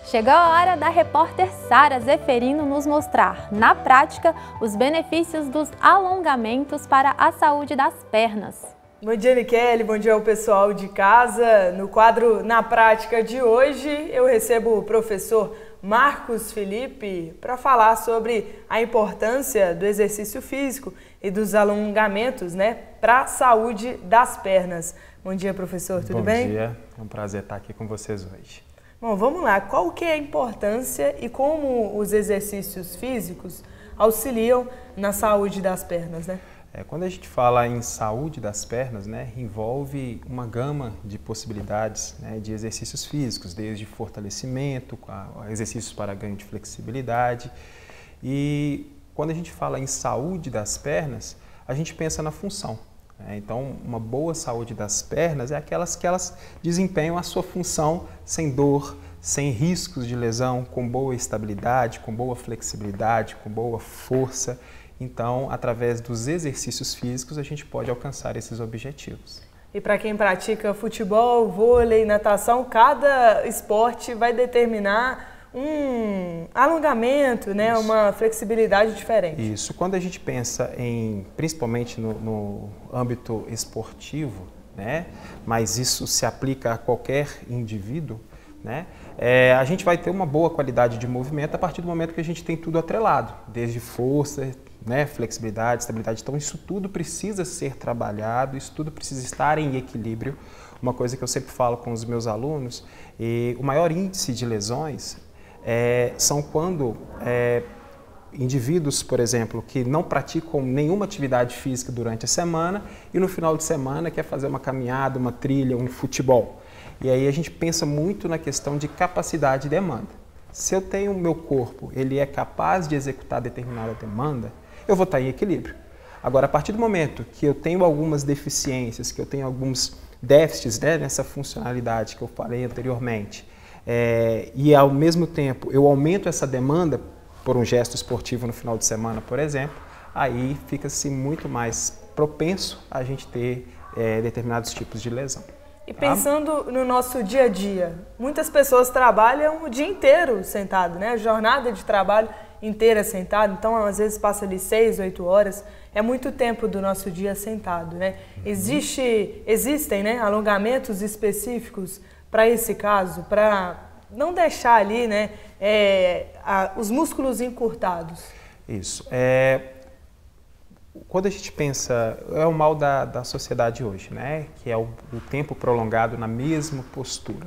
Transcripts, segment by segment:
Chegou a hora da repórter Sara Zeferino nos mostrar, na prática, os benefícios dos alongamentos para a saúde das pernas. Bom dia, Nikele. Bom dia ao pessoal de casa. No quadro Na Prática de hoje, eu recebo o professor Marcos Felipe para falar sobre a importância do exercício físico e dos alongamentos, para a saúde das pernas. Bom dia, professor. Tudo bem? Bom dia. É um prazer estar aqui com vocês hoje. Bom, vamos lá. Qual que é a importância e como os exercícios físicos auxiliam na saúde das pernas, Quando a gente fala em saúde das pernas, envolve uma gama de possibilidades de exercícios físicos, desde fortalecimento, exercícios para ganho de flexibilidade. E quando a gente fala em saúde das pernas, a gente pensa na função. Então, uma boa saúde das pernas é aquelas que elas desempenham a sua função sem dor, sem riscos de lesão, com boa estabilidade, com boa flexibilidade, com boa força. Então, através dos exercícios físicos, a gente pode alcançar esses objetivos. E para quem pratica futebol, vôlei, natação, cada esporte vai determinar um alongamento, uma flexibilidade diferente. Isso. Quando a gente pensa principalmente no âmbito esportivo, mas isso se aplica a qualquer indivíduo, a gente vai ter uma boa qualidade de movimento a partir do momento que a gente tem tudo atrelado, desde força, flexibilidade, estabilidade. Então isso tudo precisa ser trabalhado, isso tudo precisa estar em equilíbrio. Uma coisa que eu sempre falo com os meus alunos, o maior índice de lesões são quando indivíduos, por exemplo, que não praticam nenhuma atividade física durante a semana e no final de semana quer fazer uma caminhada, uma trilha, um futebol. E aí a gente pensa muito na questão de capacidade e demanda. Se eu tenho o meu corpo, ele é capaz de executar determinada demanda, eu vou estar em equilíbrio. Agora, a partir do momento que eu tenho algumas deficiências, que eu tenho alguns déficits nessa funcionalidade que eu falei anteriormente, e ao mesmo tempo eu aumento essa demanda por um gesto esportivo no final de semana, por exemplo, aí fica-se muito mais propenso a gente ter determinados tipos de lesão. E pensando no nosso dia a dia, muitas pessoas trabalham o dia inteiro sentado, a jornada de trabalho inteira sentado, então às vezes passa ali 6, 8 horas, é muito tempo do nosso dia sentado, Existem alongamentos específicos para esse caso, para não deixar ali os músculos encurtados. Isso. Quando a gente pensa, é o mal da sociedade hoje, que é o tempo prolongado na mesma postura.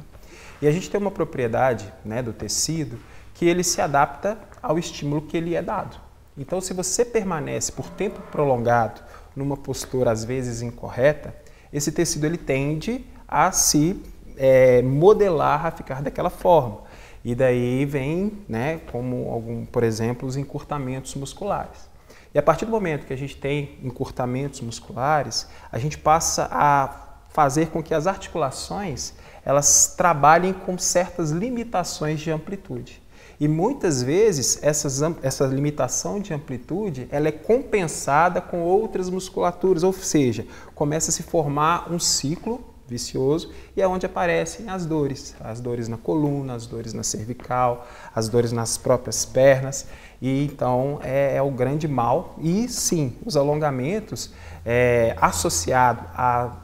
E a gente tem uma propriedade do tecido que ele se adapta ao estímulo que ele é dado. Então, se você permanece por tempo prolongado numa postura às vezes incorreta, esse tecido ele tende a se modelar, a ficar daquela forma. E daí vem, por exemplo, os encurtamentos musculares. E a partir do momento que a gente tem encurtamentos musculares, a gente passa a fazer com que as articulações elas trabalhem com certas limitações de amplitude. E muitas vezes essa limitação de amplitude ela é compensada com outras musculaturas, ou seja, começa a se formar um ciclo vicioso e é onde aparecem as dores na coluna, as dores na cervical, as dores nas próprias pernas. E então é o grande mal. E sim, os alongamentos associados à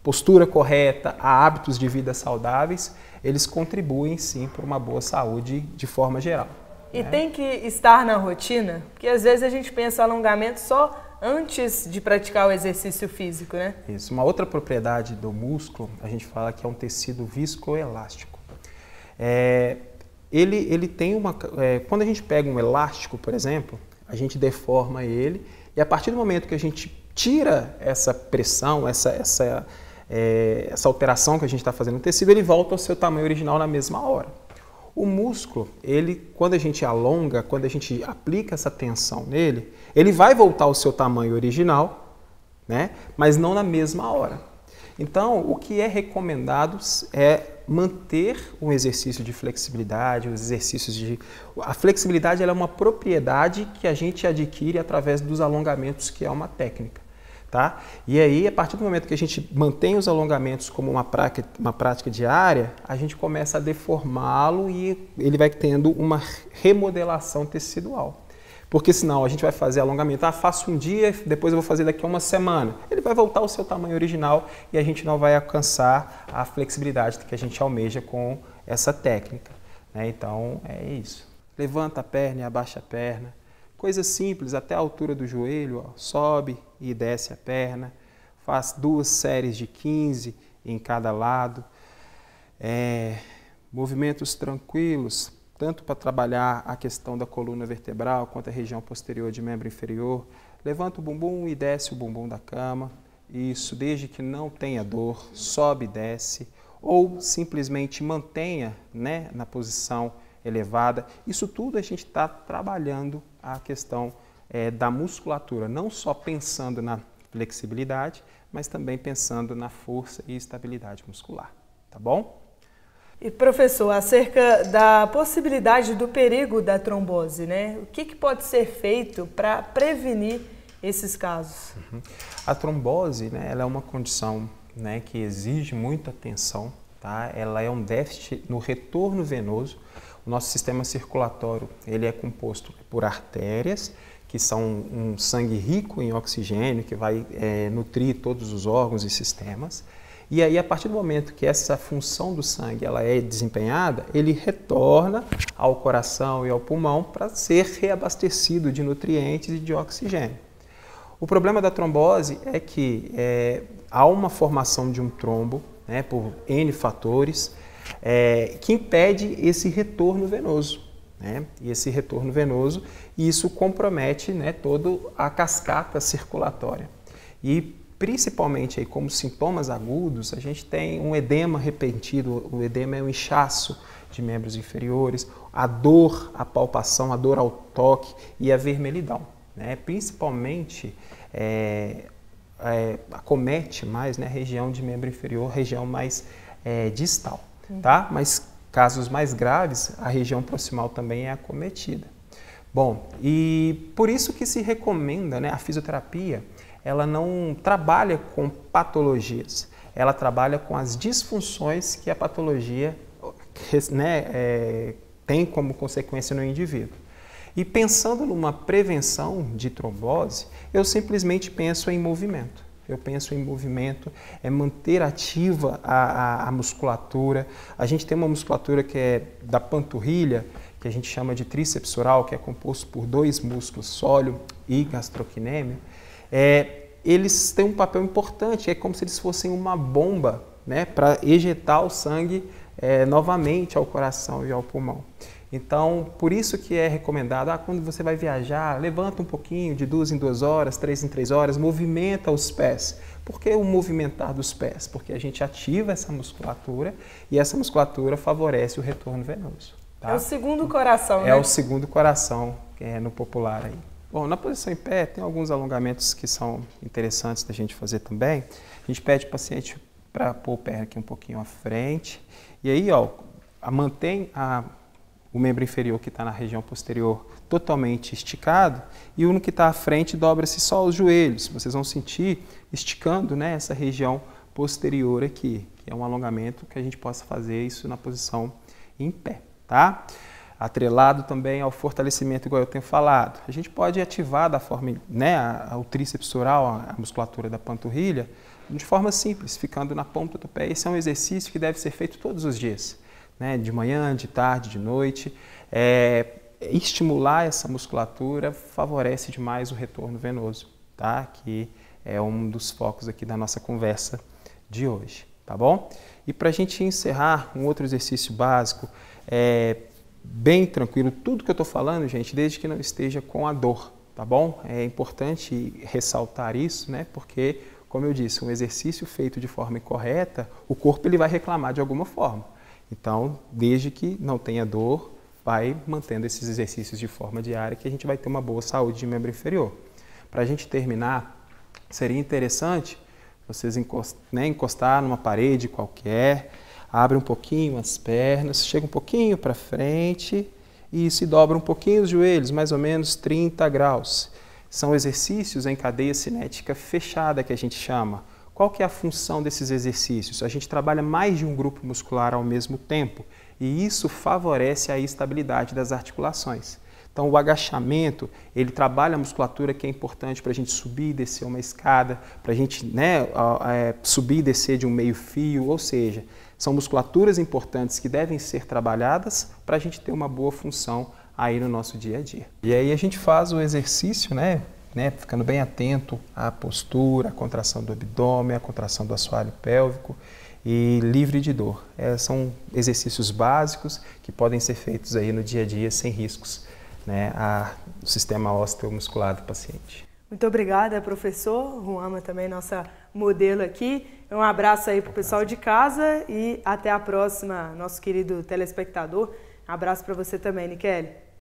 postura correta, a hábitos de vida saudáveis, eles contribuem sim para uma boa saúde de forma geral. E tem que estar na rotina, porque às vezes a gente pensa alongamento só antes de praticar o exercício físico, Isso. Uma outra propriedade do músculo, a gente fala que é um tecido viscoelástico. Ele tem quando a gente pega um elástico, por exemplo, a gente deforma ele e a partir do momento que a gente tira essa pressão, essa alteração que a gente está fazendo no tecido, ele volta ao seu tamanho original na mesma hora. O músculo, quando a gente alonga, quando a gente aplica essa tensão nele, ele vai voltar ao seu tamanho original, mas não na mesma hora. Então, o que é recomendado é manter um exercício de flexibilidade, A flexibilidade ela é uma propriedade que a gente adquire através dos alongamentos, que é uma técnica. Tá? E aí, a partir do momento que a gente mantém os alongamentos como uma prática diária, a gente começa a deformá-lo e ele vai tendo uma remodelação tecidual. Porque senão a gente vai fazer alongamento, faço um dia, depois eu vou fazer daqui a uma semana. Ele vai voltar ao seu tamanho original e a gente não vai alcançar a flexibilidade que a gente almeja com essa técnica. Né? Então, é isso. Levanta a perna e abaixa a perna. Coisas simples, até a altura do joelho, ó, sobe e desce a perna, faz 2 séries de 15 em cada lado. Movimentos tranquilos, tanto para trabalhar a questão da coluna vertebral quanto a região posterior de membro inferior. Levanta o bumbum e desce o bumbum da cama. Isso, desde que não tenha dor, sobe e desce. Ou simplesmente mantenha, né, na posição elevada. Isso tudo a gente está trabalhando a questão da musculatura, não só pensando na flexibilidade, mas também pensando na força e estabilidade muscular, tá bom? E professor, acerca da possibilidade do perigo da trombose, né? O que pode ser feito para prevenir esses casos? A trombose, né, ela é uma condição, né, que exige muita atenção, tá? Ela é um déficit no retorno venoso. O nosso sistema circulatório ele é composto por artérias, que são um sangue rico em oxigênio, que vai nutrir todos os órgãos e sistemas. E aí, a partir do momento que essa função do sangue ela é desempenhada, ele retorna ao coração e ao pulmão para ser reabastecido de nutrientes e de oxigênio. O problema da trombose é que há uma formação de um trombo, né, por N fatores, que impede esse retorno venoso. Né? E esse retorno venoso, isso compromete, né, toda a cascata circulatória. E principalmente aí, como sintomas agudos, a gente tem um edema repentino. O edema é um inchaço de membros inferiores, a dor, a palpação, a dor ao toque e a vermelhidão. Né? Principalmente acomete mais, né, a região de membro inferior, região mais distal. Tá? Mas casos mais graves, a região proximal também é acometida. Bom, e por isso que se recomenda, né, a fisioterapia, ela não trabalha com patologias, ela trabalha com as disfunções que a patologia, né, tem como consequência no indivíduo. E pensando numa prevenção de trombose, eu simplesmente penso em movimento. Eu penso em movimento, manter ativa a musculatura. A gente tem uma musculatura que é da panturrilha, que a gente chama de tríceps oral, que é composto por 2 músculos, sóleo e gastrocnêmio. Eles têm um papel importante, é como se eles fossem uma bomba, né, para ejetar o sangue novamente ao coração e ao pulmão. Então, por isso que é recomendado, quando você vai viajar, levanta um pouquinho, de 2 em 2 horas, 3 em 3 horas, movimenta os pés. Por que o movimentar dos pés? Porque a gente ativa essa musculatura e essa musculatura favorece o retorno venoso. Tá? É o segundo coração, né? É o segundo coração, que é no popular aí. Bom, na posição em pé, tem alguns alongamentos que são interessantes da gente fazer também. A gente pede o paciente para pôr o pé aqui um pouquinho à frente. E aí, ó, mantém o membro inferior que está na região posterior totalmente esticado e o que está à frente dobra-se só os joelhos. Vocês vão sentir esticando, né, essa região posterior aqui, que é um alongamento que a gente possa fazer isso na posição em pé, tá? Atrelado também ao fortalecimento, igual eu tenho falado. A gente pode ativar da forma, né, o tríceps oral, a musculatura da panturrilha, de forma simples, ficando na ponta do pé. Esse é um exercício que deve ser feito todos os dias. Né, de manhã, de tarde, de noite. Estimular essa musculatura favorece demais o retorno venoso, tá? Que é um dos focos aqui da nossa conversa de hoje, tá bom? E para a gente encerrar, um outro exercício básico, bem tranquilo, tudo que eu estou falando, gente, desde que não esteja com a dor, tá bom? É importante ressaltar isso, né? Porque, como eu disse, um exercício feito de forma incorreta, o corpo ele vai reclamar de alguma forma. Então, desde que não tenha dor, vai mantendo esses exercícios de forma diária que a gente vai ter uma boa saúde de membro inferior. Para a gente terminar, seria interessante vocês encostar numa parede qualquer, abre um pouquinho as pernas, chega um pouquinho para frente e se dobra um pouquinho os joelhos, mais ou menos 30 graus. São exercícios em cadeia cinética fechada que a gente chama. Qual que é a função desses exercícios? A gente trabalha mais de um grupo muscular ao mesmo tempo e isso favorece a estabilidade das articulações. Então, o agachamento, ele trabalha a musculatura que é importante para a gente subir e descer uma escada, para a gente subir e descer de um meio fio, ou seja, são musculaturas importantes que devem ser trabalhadas para a gente ter uma boa função aí no nosso dia a dia. E aí a gente faz o exercício, ficando bem atento à postura, à contração do abdômen, à contração do assoalho pélvico e livre de dor. São exercícios básicos que podem ser feitos aí no dia a dia sem riscos ao sistema osteomuscular do paciente. Muito obrigada, professor. Ruama também, nossa modelo aqui. Um abraço aí para o pessoal de casa e até a próxima, nosso querido telespectador. Um abraço para você também, Nikele.